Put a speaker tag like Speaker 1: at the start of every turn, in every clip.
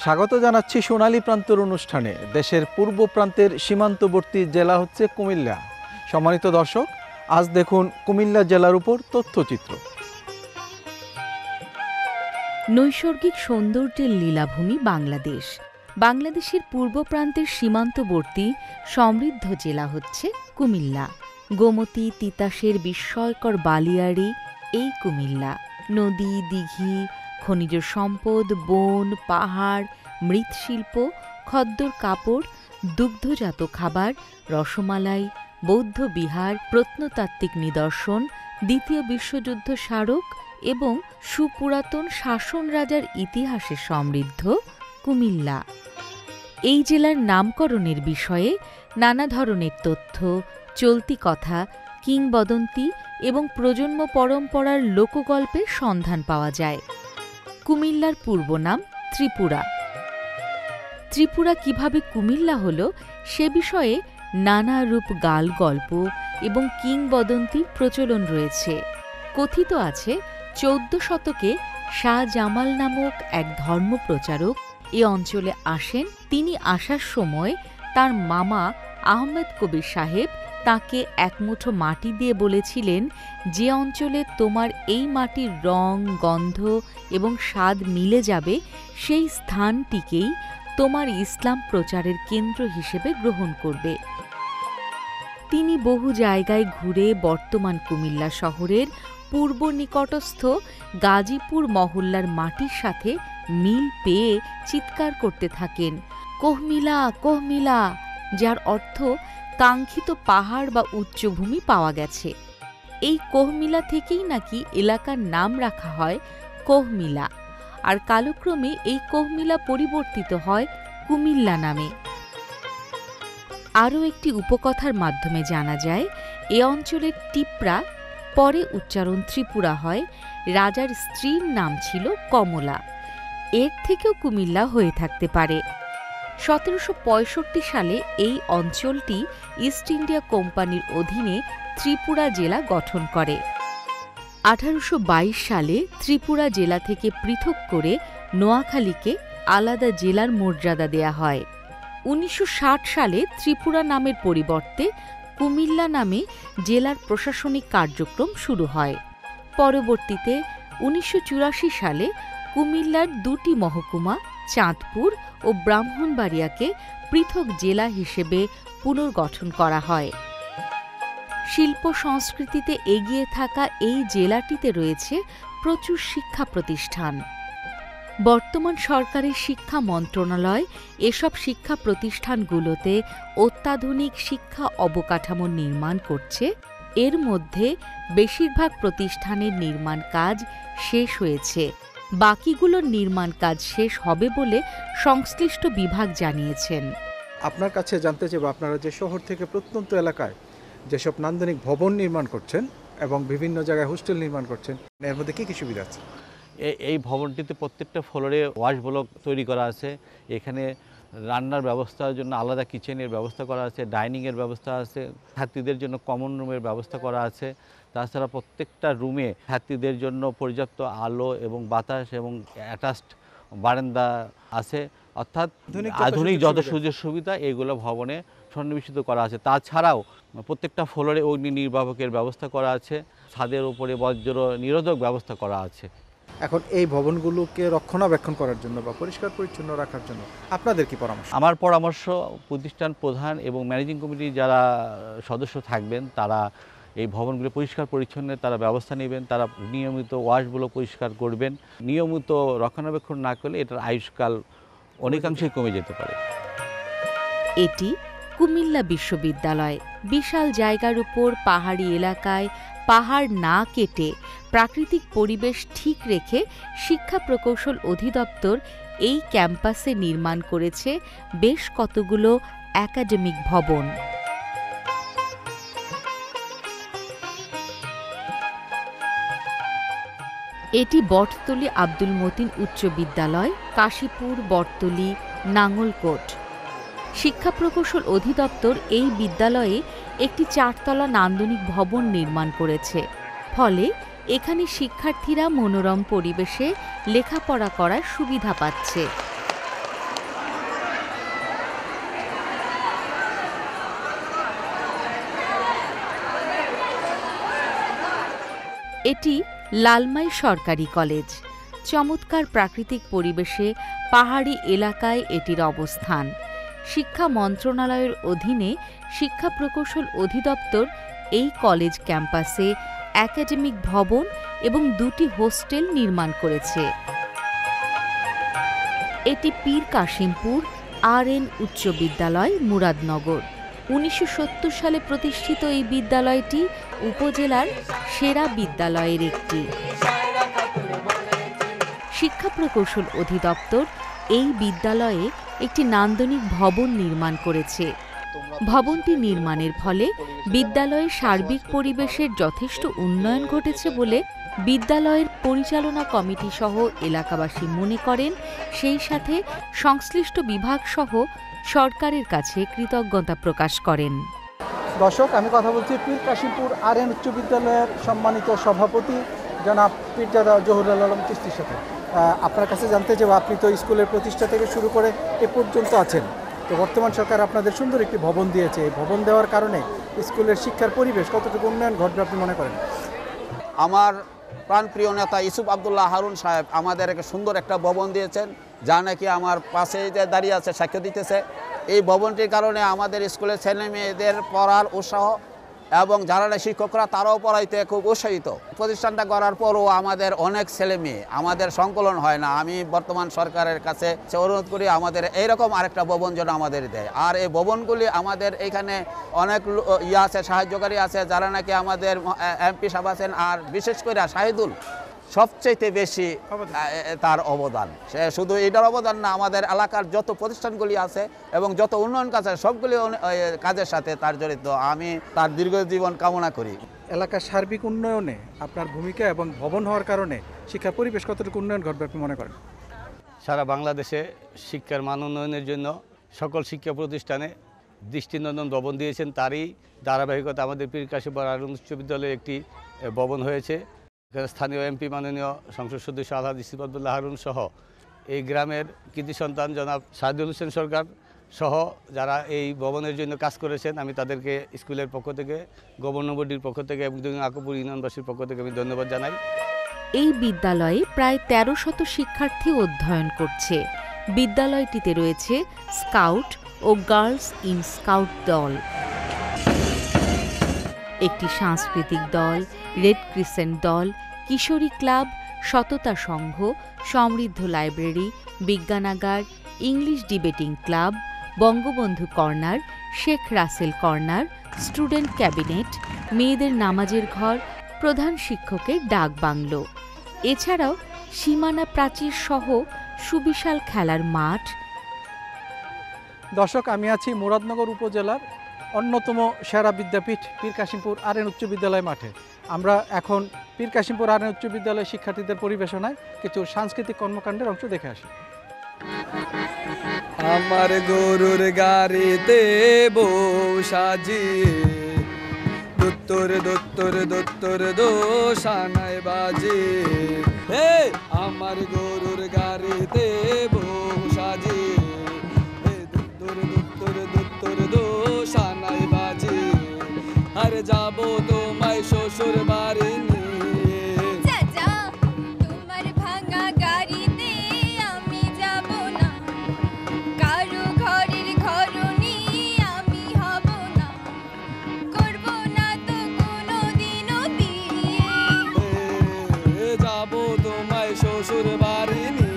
Speaker 1: স্বাগত জানাচ্ছি সোনালী প্রান্তর অনুষ্ঠানে। দেশের পূর্ব প্রান্তের সীমান্তবর্তী জেলা হচ্ছে কুমিল্লা। সম্মানিত দর্শক, আজ দেখুন কুমিল্লা জেলার উপর তথ্যচিত্র।
Speaker 2: নৈসর্গিক সৌন্দর্যের লীলাভূমি বাংলাদেশ। বাংলাদেশের পূর্ব প্রান্তের সীমান্তবর্তী সমৃদ্ধ জেলা হচ্ছে কুমিল্লা। গোমতী তিতাসের বিস্ময়কর বালিয়াড়ি এই কুমিল্লা। নদী, দিঘি, খনিজ সম্পদ, বন, পাহাড়, মৃৎশিল্প, খদ্দর কাপড়, দুগ্ধজাত খাবার, রসমালাই, বৌদ্ধ বিহার, প্রত্নতাত্ত্বিক নিদর্শন, দ্বিতীয় বিশ্বযুদ্ধ স্মারক এবং সুপুরাতন শাসন রাজার ইতিহাসে সমৃদ্ধ কুমিল্লা। এই জেলার নামকরণের বিষয়ে নানা ধরনের তথ্য, চলতি কথা, কিংবদন্তি এবং প্রজন্ম পরম্পরার লোকগল্পের সন্ধান পাওয়া যায়। কুমিল্লার পূর্ব নাম ত্রিপুরা। ত্রিপুরা কিভাবে কুমিল্লা হল সে বিষয়ে নানা রূপ গাল গল্প এবং কিংবদন্তির প্রচলন রয়েছে। কথিত আছে ১৪ শতকে শাহ জামাল নামক এক ধর্মপ্রচারক এ অঞ্চলে আসেন। তিনি আসার সময় তার মামা আহমেদ কবির সাহেব তাকে এক মুঠো মাটি দিয়ে বলেছিলেন, যে অঞ্চলে তোমার এই মাটির রং, গন্ধ এবং স্বাদ মিলে যাবে সেই স্থানটিকেই তোমার ইসলাম প্রচারের কেন্দ্র হিসেবে গ্রহণ করবে। তিনি বহু জায়গায় ঘুরে বর্তমান কুমিল্লা শহরের পূর্ব নিকটস্থ গাজীপুর মহল্লার মাটির সাথে মিল পেয়ে চিৎকার করতে থাকেন, কোহমিলা কোহমিলা, যার অর্থ কাঙ্ক্ষিত পাহাড় বা উচ্চভূমি পাওয়া গেছে। এই কোহমিলা থেকেই নাকি এলাকার নাম রাখা হয় কোহমিলা, আর কালক্রমে এই কোহমিলা পরিবর্তিত হয় কুমিল্লা নামে। আরও একটি উপকথার মাধ্যমে জানা যায়, এ অঞ্চলের টিপরা পরে উচ্চারণ ত্রিপুরা হয়। রাজার স্ত্রীর নাম ছিল কমলা, এর থেকেও কুমিল্লা হয়ে থাকতে পারে। ১৭৬৫ সালে এই অঞ্চলটি ইস্ট ইন্ডিয়া কোম্পানির অধীনে ত্রিপুরা জেলা গঠন করে। ১৮২২ সালে ত্রিপুরা জেলা থেকে পৃথক করে নোয়াখালীকে আলাদা জেলার মর্যাদা দেয়া হয়। ১৯৬০ সালে ত্রিপুরা নামের পরিবর্তে কুমিল্লা নামে জেলার প্রশাসনিক কার্যক্রম শুরু হয়। পরবর্তীতে ১৯৮৪ সালে কুমিল্লার দুটি মহকুমা চাঁদপুর ও ব্রাহ্মণবাড়িয়াকে পৃথক জেলা হিসেবে পুনর্গঠন করা হয়। শিল্প সংস্কৃতিতে এগিয়ে থাকা এই জেলাটিতে রয়েছে প্রচুর শিক্ষা প্রতিষ্ঠান। বর্তমান সরকারের শিক্ষা মন্ত্রণালয় এসব শিক্ষা প্রতিষ্ঠানগুলোতে অত্যাধুনিক শিক্ষা অবকাঠামো নির্মাণ করছে। এর মধ্যে বেশিরভাগ প্রতিষ্ঠানের নির্মাণ কাজ শেষ হয়েছে, বাকিগুলোর নির্মাণ কাজ শেষ হবে বলে সংশ্লিষ্ট বিভাগ জানিয়েছেন।
Speaker 1: আপনার কাছে জানতে চাইব, আপনারা যে শহর থেকে প্রত্যন্ত এলাকায় যেসব নান্দনিক ভবন নির্মাণ করছেন এবং বিভিন্ন জায়গায় হোস্টেল নির্মাণ করছেন, এর মধ্যে কী কী সুবিধা আছে?
Speaker 3: এই ভবনটিতে প্রত্যেকটা ফ্লোরে ওয়াশ ব্লক তৈরি করা আছে। এখানে রান্নার ব্যবস্থার জন্য আলাদা কিচেনের ব্যবস্থা করা আছে, ডাইনিংয়ের ব্যবস্থা আছে, ছাত্রীদের জন্য কমন রুমের ব্যবস্থা করা আছে। তাছাড়া প্রত্যেকটা রুমে ছাত্রীদের জন্য পর্যাপ্ত আলো এবং বাতাস এবং অ্যাটাচড বারান্দা আছে। অর্থাৎ আধুনিক যত সুযোগ সুবিধা এইগুলো ভবনে সন্নিবেশিত করা আছে। তাছাড়াও প্রত্যেকটা ফ্লোরে অগ্নি নির্বাপকের ব্যবস্থা করা আছে, ছাদের উপরে বজ্র নিরোধক ব্যবস্থা করা আছে।
Speaker 1: এখন এই ভবনগুলোকে রক্ষণাবেক্ষণ করার জন্য বা পরিষ্কার পরিচ্ছন্ন রাখার জন্য আপনাদের কি পরামর্শ?
Speaker 3: আমার পরামর্শ, প্রতিষ্ঠান প্রধান এবং ম্যানেজিং কমিটির যারা সদস্য থাকবেন তারা এই ভবনগুলো পরিষ্কার পরিচ্ছন্ন তারা ব্যবস্থা নেবেন। তারা নিয়মিত ওয়াশগুলো পরিষ্কার করবেন। নিয়মিত রক্ষণাবেক্ষণ না করলে এটার আয়ুষ্কাল অনেকাংশেই কমে যেতে পারে।
Speaker 2: এটি কুমিল্লা বিশ্ববিদ্যালয়। বিশাল জায়গার উপর পাহাড়ি এলাকায় পাহাড় না কেটে প্রাকৃতিক পরিবেশ ঠিক রেখে শিক্ষা প্রকৌশল অধিদপ্তর এই ক্যাম্পাসে নির্মাণ করেছে বেশ কতগুলো একাডেমিক ভবন। এটি বটতলী আব্দুল মতিন উচ্চ বিদ্যালয়, কাশীপুর, বটতলী, নাঙ্গলকোট। শিক্ষা প্রকৌশল অধিদপ্তর এই বিদ্যালয়ে একটি ৪ তলা নান্দনিক ভবন নির্মাণ করেছে। ফলে এখানে শিক্ষার্থীরা মনোরম পরিবেশে লেখাপড়া করার সুবিধা পাচ্ছে। এটি লালমাই সরকারি কলেজ। চমৎকার প্রাকৃতিক পরিবেশে পাহাড়ি এলাকায় এটির অবস্থান। শিক্ষা মন্ত্রণালয়ের অধীনে শিক্ষা প্রকৌশল অধিদপ্তর এই কলেজ ক্যাম্পাসে একাডেমিক ভবন এবং 2টি হোস্টেল নির্মাণ করেছে। এটি পীর কাশিমপুর RN উচ্চ বিদ্যালয়, মুরাদনগর। 1970 সালে প্রতিষ্ঠিত এই বিদ্যালয়টি উপজেলার সেরা বিদ্যালয়ের একটি। শিক্ষা প্রকৌশল অধিদপ্তর এই বিদ্যালয়ে একটি নান্দনিক ভবন নির্মাণ করেছে। ভবনটি নির্মাণের ফলে বিদ্যালয়ের সার্বিক পরিবেশের যথেষ্ট উন্নয়ন ঘটেছে বলে বিদ্যালয়ের পরিচালনা কমিটি সহ এলাকাবাসী মনে করেন, সেই সাথে সংশ্লিষ্ট বিভাগ সহ সরকারের কাছে কৃতজ্ঞতা প্রকাশ করেন।
Speaker 1: দর্শক, আমি কথা বলছি পীর কাশিমপুর RN উচ্চ বিদ্যালয়ের সম্মানিত সভাপতি জনাব পীরজাদা জহুরুল আলম চিশতির সাথে। আপনার কাছে জানতে চাইব, আপনি তো স্কুলের প্রতিষ্ঠা থেকে শুরু করে এ পর্যন্ত আছেন, তো বর্তমান সরকার আপনাদের সুন্দর একটি ভবন দিয়েছে। এই ভবন দেওয়ার কারণে স্কুলের শিক্ষার পরিবেশ কতটুকু উন্নয়ন ঘটবে আপনি মনে করেন?
Speaker 4: আমার প্রাণপ্রিয় নেতা ইউসুফ আবদুল্লাহ হারুন সাহেব আমাদের সুন্দর একটা ভবন দিয়েছেন, যা নাকি আমার পাশে যে দাঁড়িয়ে আছে সাক্ষ্য দিতেছে। এই ভবনটির কারণে আমাদের স্কুলের ছেলে মেয়েদের পড়ার উৎসাহ এবং যারা শিক্ষকরা তারাও পড়াইতে খুব উৎসাহিত। প্রতিষ্ঠানটা করার পরও আমাদের অনেক ছেলে মেয়ে আমাদের সংকলন হয় না। আমি বর্তমান সরকারের কাছে অনুরোধ করি আমাদের এইরকম আরেকটা ভবন যেন আমাদের দেয়। আর এই ভবনগুলি আমাদের এখানে অনেক আছে, সাহায্যকারী আছে, যারা নাকি আমাদের MP সাহেব আছেন। আর বিশেষ করে শাহিদুল সবচেয়ে বেশি তার অবদান। সে শুধু এটার অবদান না, আমাদের এলাকার যত প্রতিষ্ঠানগুলি আছে এবং যত উন্নয়ন কাজ আছে সবগুলি কাজের সাথে তার জড়িত। আমি তার দীর্ঘ জীবন কামনা করি।
Speaker 1: এলাকার সার্বিক উন্নয়নে আপনার ভূমিকা এবং ভবন হওয়ার কারণে শিক্ষা পরিবেশ কতটুকু উন্নয়ন ঘটবে আপনি মনে করেন?
Speaker 5: সারা বাংলাদেশে শিক্ষার মান উন্নয়নের জন্য সকল শিক্ষা প্রতিষ্ঠানে দৃষ্টিনন্দন ভবন দিয়েছেন। তারই ধারাবাহিকতা আমাদের পীর কাশিমপুর RN উচ্চ বিদ্যালয়ে একটি ভবন হয়েছে। স্থানীয় MP মাননীয় সংসদ সদস্য আলহাজ ইউসুফ আবদুল্লাহ হারুন সহ এই গ্রামের কৃতি সন্তান জনাব সাইদুল হোসেন সরকার সহ যারা এই ভবনের জন্য কাজ করেছেন, আমি তাদেরকে স্কুলের পক্ষ থেকে, গভর্নর বডির পক্ষ থেকে এবং আকুপুর ইউনিয়নবাসীর পক্ষ থেকে আমি ধন্যবাদ জানাই।
Speaker 2: এই বিদ্যালয়ে প্রায় 1300 শিক্ষার্থী অধ্যয়ন করছে। বিদ্যালয়টিতে রয়েছে স্কাউট ও গার্লস ইন স্কাউট দল, একটি সাংস্কৃতিক দল, রেড ক্রিসেন্ট দল, কিশোরী ক্লাব, সততা সংঘ, সমৃদ্ধ লাইব্রেরি, বিজ্ঞানাগার, English debating club, Bangabandhu corner, Sheikh Russel corner, student cabinet, মেয়েদের নামাজের ঘর, প্রধান শিক্ষকের ডাক বাংলো। এছাড়াও সীমানা প্রাচীর সহ সুবিশাল খেলার মাঠ।
Speaker 1: দর্শক, আমি আছি মুরাদনগর উপজেলার অন্যতম সেরা বিদ্যাপীঠ পীর কাশিমপুর RN উচ্চ বিদ্যালয় মাঠে। আমরা এখন পীর কাশিমপুর RN উচ্চ বিদ্যালয়ের শিক্ষার্থীদের পরিবেশনায় কিছু সাংস্কৃতিক কর্মকাণ্ডের অংশ দেখে আসি।
Speaker 6: আমার গরুর গাড়িতে বউ সাজিয়ে দত্তর দত্তর দত্তর দোসানায় বাজে। হে আমার গরুর গাড়িতে বউ সাজিয়ে দত্তর দত্তর দত্তর দোসানায় বাজে। আর যাবো তোমায় শ্বশুর বাড়ি নিয়ে।
Speaker 7: চাচা, তোমার ভাঙা গাড়িতে আমি যাব না, কারো ঘরের ঘরনি আমি হব না, করব না তো কোনোদিনও বিয়ে।
Speaker 6: যাবো তোমায় শ্বশুর বাড়ি নিয়ে।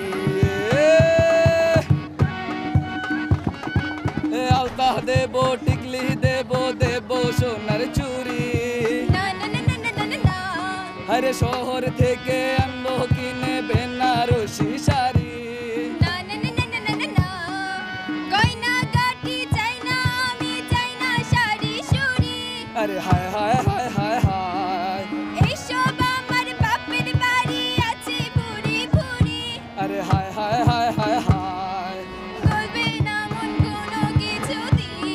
Speaker 6: আলতা দেবো, টিকলি দেবো, দেবো সোনার চুরি।
Speaker 7: না না না না না না না,
Speaker 6: আরে শহর থেকে আনবো কিনে বেনারসি শাড়ি।
Speaker 7: না না না না না না না, গয়না গাটি চাই না, আমি চাই না শাড়ি শুড়ি।
Speaker 6: আরে হায় হায় হায় হায় হায়,
Speaker 7: এইসব আমার বাপের বাড়ি আছে ভুরি ভুরি।
Speaker 6: আরে হায় হায় হায় হায় হায়,
Speaker 7: গলবে না মন কোনো কিছু দিয়ে।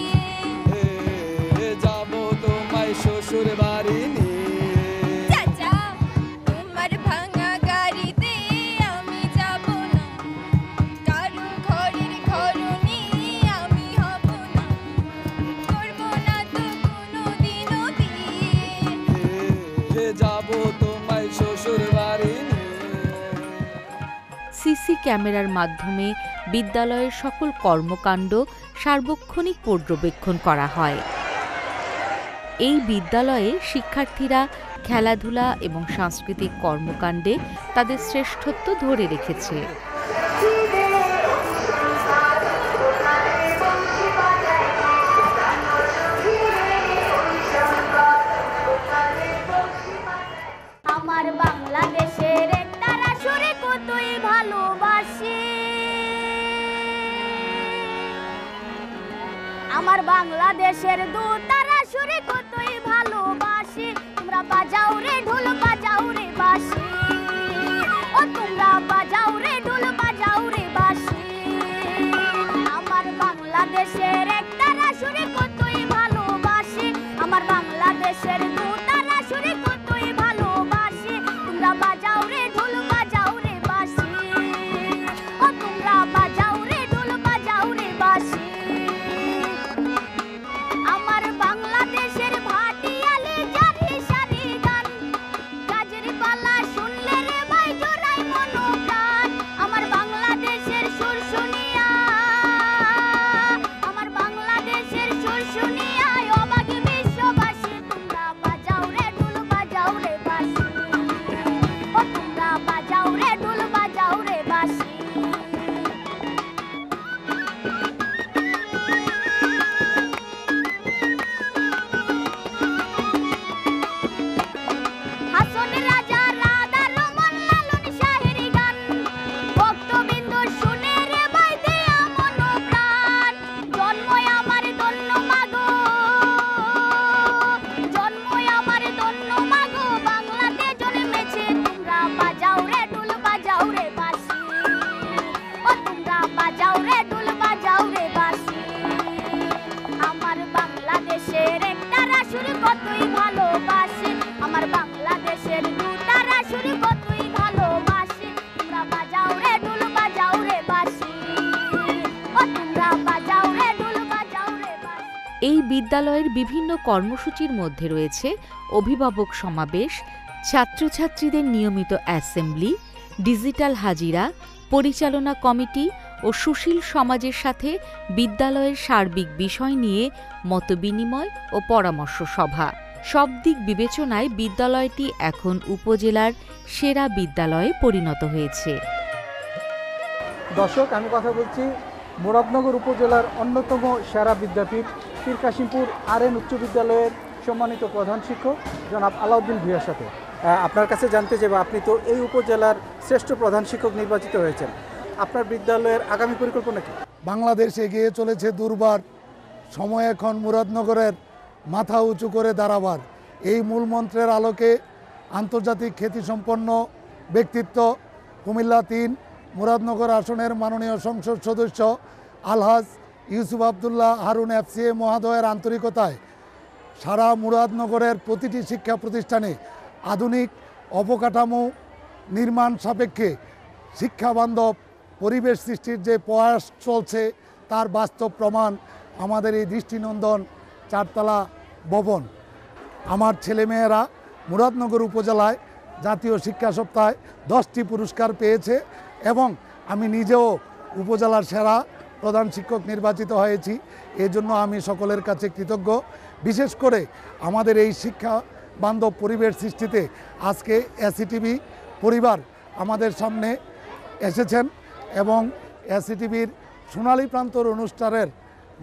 Speaker 6: যাবো তোমায় শ্বশুর বাড়ি নিয়ে।
Speaker 7: চাচা,
Speaker 2: সিসি ক্যামেরার মাধ্যমে বিদ্যালয়ের সকল কর্মকাণ্ড সার্বক্ষণিক পর্যবেক্ষণ করা হয়। এই বিদ্যালয়ে শিক্ষার্থীরা খেলাধুলা এবং সাংস্কৃতিক কর্মকাণ্ডে তাদের শ্রেষ্ঠত্ব ধরে রেখেছে।
Speaker 7: আমার বাংলাদেশের একতারা সুরে কতই ভালোবাসি, আমার বাংলাদেশের দুতারা সুরে কতই ভালোবাসি। তোমরা বাজাও রে ঢোল বাজাও রে বাঁশি, ও তোমরা বাজাও রে ঢোল বাজাও রে বাঁশি। আমার বাংলাদেশের একতারা সুরে কতই ভালোবাসি, আমার বাংলাদেশের দুতারা সুরে কতই ভালোবাসি। তোমরা বাজাও রে ঢোল বাজাও রে বাঁশি, ও তোমরা বাজাও রে ঢোল বাজাও রে বাঁশি। আমার বাংলাদেশের ভাটিয়ালি জারি সারি গান, গাজরি পালা শুনলে রে ভাই জোড়াই মনোপ্রাণ। আমার বাংলাদেশের সুর শুনিয়া, আমার বাংলাদেশের সুর শুনিয়া অবাক বিশ্ববাসী। তোমরা বাজাও রে ঢোল বাজাও রে বাঁশি, ও তোমরা বাজাও রে ঢোল বাজাও রে বাঁশি। হাসন রাজা রাধা রমন লালন শাহের গান, ভক্তবৃন্দ শুনে রে ভাই দেয়া মনোপ্রাণ। জন্মই আমার ধন্য মাগো, জন্মই আমার ধন্য মাগো, বাংলাতে জন্মেছে। তোমরা বাজাও রে ঢোল বাজাও রে বাঁশি, ও তোমরা বাজাও রে ঢোল বাজাও রে বাঁশি। আমার বাংলাদেশের একতারা সুর কতই ভালোবাসি, আমার বাংলাদেশের দুতারা সুর কতই ভালোবাসি। তোমরা বাজাও রে ঢোল বাজাও রে বাঁশি, ও তোমরা বাজাও রে ঢোল বাজাও রে বাঁশি।
Speaker 2: এই বিদ্যালয়ের বিভিন্ন কর্মসূচির মধ্যে রয়েছে অভিভাবক সমাবেশ, ছাত্রছাত্রীদের নিয়মিত অ্যাসেম্বলি, ডিজিটাল হাজিরা, পরিচালনা কমিটি ও সুশীল সমাজের সাথে বিদ্যালয়ের সার্বিক বিষয় নিয়ে মতবিনিময় ও পরামর্শ সভা। সব দিক বিবেচনায় বিদ্যালয়টি এখন উপজেলার সেরা বিদ্যালয়ে পরিণত হয়েছে।
Speaker 1: দর্শক, আমি কথা বলছি মুরাদনগর উপজেলার অন্যতম সেরা বিদ্যাপীঠ পীর কাশিমপুর RN উচ্চ বিদ্যালয়ের সম্মানিত প্রধান শিক্ষক জনাব আলাউদ্দিন ভূঁইয়ার সাথে। আপনার কাছে জানতে চাইব, আপনি তো এই উপজেলার শ্রেষ্ঠ প্রধান শিক্ষক নির্বাচিত হয়েছেন, আপনার বিদ্যালয়ের আগামী পরিকল্পনা কি?
Speaker 8: বাংলাদেশ এগিয়ে চলেছে দুর্বার, সময় এখন মুরাদনগরের মাথা উঁচু করে দাঁড়াবার। এই মূল মন্ত্রের আলোকে আন্তর্জাতিক খ্যাতিসম্পন্ন ব্যক্তিত্ব কুমিল্লা 3 মুরাদনগর আসনের মাননীয় সংসদ সদস্য আলহাজ ইউসুফ আবদুল্লাহ হারুন FCA মহোদয়ের আন্তরিকতায় সারা মুরাদনগরের প্রতিটি শিক্ষা প্রতিষ্ঠানে আধুনিক অবকাঠামো নির্মাণ সাপেক্ষে শিক্ষাবান্ধব পরিবেশ সৃষ্টির যে প্রয়াস চলছে তার বাস্তব প্রমাণ আমাদের এই দৃষ্টিনন্দন 4তলা ভবন। আমার ছেলেমেয়েরা মুরাদনগর উপজেলায় জাতীয় শিক্ষা সপ্তাহে 10টি পুরস্কার পেয়েছে এবং আমি নিজেও উপজেলার সেরা প্রধান শিক্ষক নির্বাচিত হয়েছি। এজন্য আমি সকলের কাছে কৃতজ্ঞ। বিশেষ করে আমাদের এই শিক্ষা বান্ধব পরিবেশ সৃষ্টিতে আজকে ACTV পরিবার আমাদের সামনে এসেছেন এবং ACTVর সোনালী প্রান্তর অনুষ্ঠানের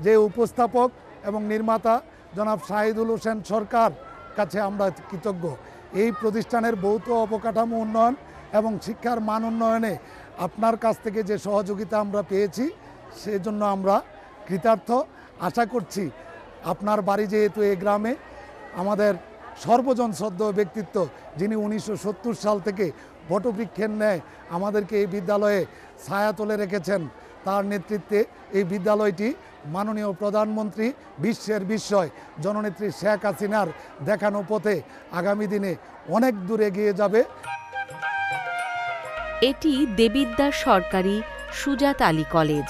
Speaker 8: যে উপস্থাপক এবং নির্মাতা জনাব শাহিদুল হোসেন সরকার কাছে আমরা কৃতজ্ঞ। এই প্রতিষ্ঠানের ভৌত অবকাঠামো উন্নয়ন এবং শিক্ষার মান উন্নয়নে আপনার কাছ থেকে যে সহযোগিতা আমরা পেয়েছি সেজন্য আমরা কৃতার্থ। আশা করছি আপনার বাড়ি যেহেতু এই গ্রামে, আমাদের সর্বজন শ্রদ্ধেয় ব্যক্তিত্ব যিনি 1970 সাল থেকে বটবৃক্ষের ন্যায় আমাদেরকে এই বিদ্যালয়ে ছায়া তুলে রেখেছেন, তার নেতৃত্বে এই বিদ্যালয়টি মাননীয় প্রধানমন্ত্রী বিশ্বের বিস্ময় জননেত্রী শেখ হাসিনার দেখানো পথে আগামী দিনে অনেক দূর এগিয়ে যাবে।
Speaker 2: এটি দেবিদ্বার সরকারি সুজাত আলী কলেজ।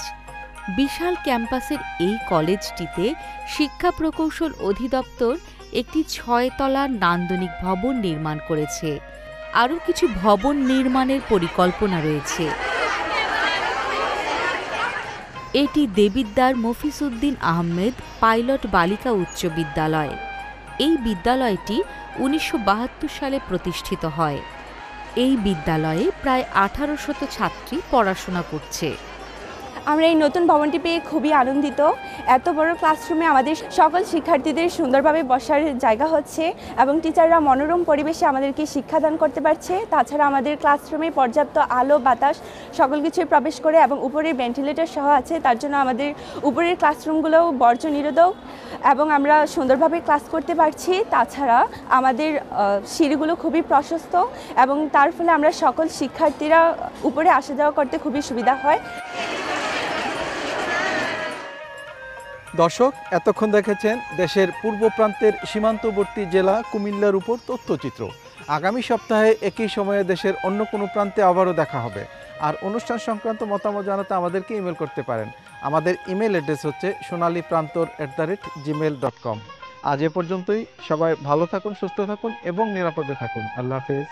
Speaker 2: বিশাল ক্যাম্পাসের এই কলেজটিতে শিক্ষা প্রকৌশল অধিদপ্তর একটি 6তলা নান্দনিক ভবন নির্মাণ করেছে। আরও কিছু ভবন নির্মাণের পরিকল্পনা রয়েছে। এটি দেবিদ্দার মফিজউদ্দিন আহমেদ পাইলট বালিকা উচ্চ বিদ্যালয়। এই বিদ্যালয়টি 1972 সালে প্রতিষ্ঠিত হয়। এই বিদ্যালয়ে প্রায় 1800 ছাত্রী পড়াশোনা করছে।
Speaker 9: আমরা এই নতুন ভবনটি পেয়ে খুবই আনন্দিত। এত বড় ক্লাসরুমে আমাদের সকল শিক্ষার্থীদের সুন্দরভাবে বসার জায়গা হচ্ছে এবং টিচাররা মনোরম পরিবেশে আমাদেরকে শিক্ষাদান করতে পারছে। তাছাড়া আমাদের ক্লাসরুমে পর্যাপ্ত আলো বাতাস সকল কিছুই প্রবেশ করে এবং উপরে ভেন্টিলেটর সহ আছে, তার জন্য আমাদের উপরের ক্লাসরুমগুলোও বর্জ্য নিরোধক এবং আমরা সুন্দরভাবে ক্লাস করতে পারছি। তাছাড়া আমাদের সিঁড়িগুলো খুবই প্রশস্ত এবং তার ফলে আমরা সকল শিক্ষার্থীরা উপরে আসা যাওয়া করতে খুবই সুবিধা হয়।
Speaker 1: দর্শক, এতক্ষণ দেখেছেন দেশের পূর্ব প্রান্তের সীমান্তবর্তী জেলা কুমিল্লার উপর তথ্যচিত্র। আগামী সপ্তাহে একই সময়ে দেশের অন্য কোনো প্রান্তে আবারও দেখা হবে। আর অনুষ্ঠান সংক্রান্ত মতামত জানাতে আমাদেরকে ইমেল করতে পারেন। আমাদের ইমেল অ্যাড্রেস হচ্ছে sonaliprantор@gmail.com। আজ এ পর্যন্তই। সবাই ভালো থাকুন, সুস্থ থাকুন এবং নিরাপদে থাকুন। আল্লাহ হাফেজ।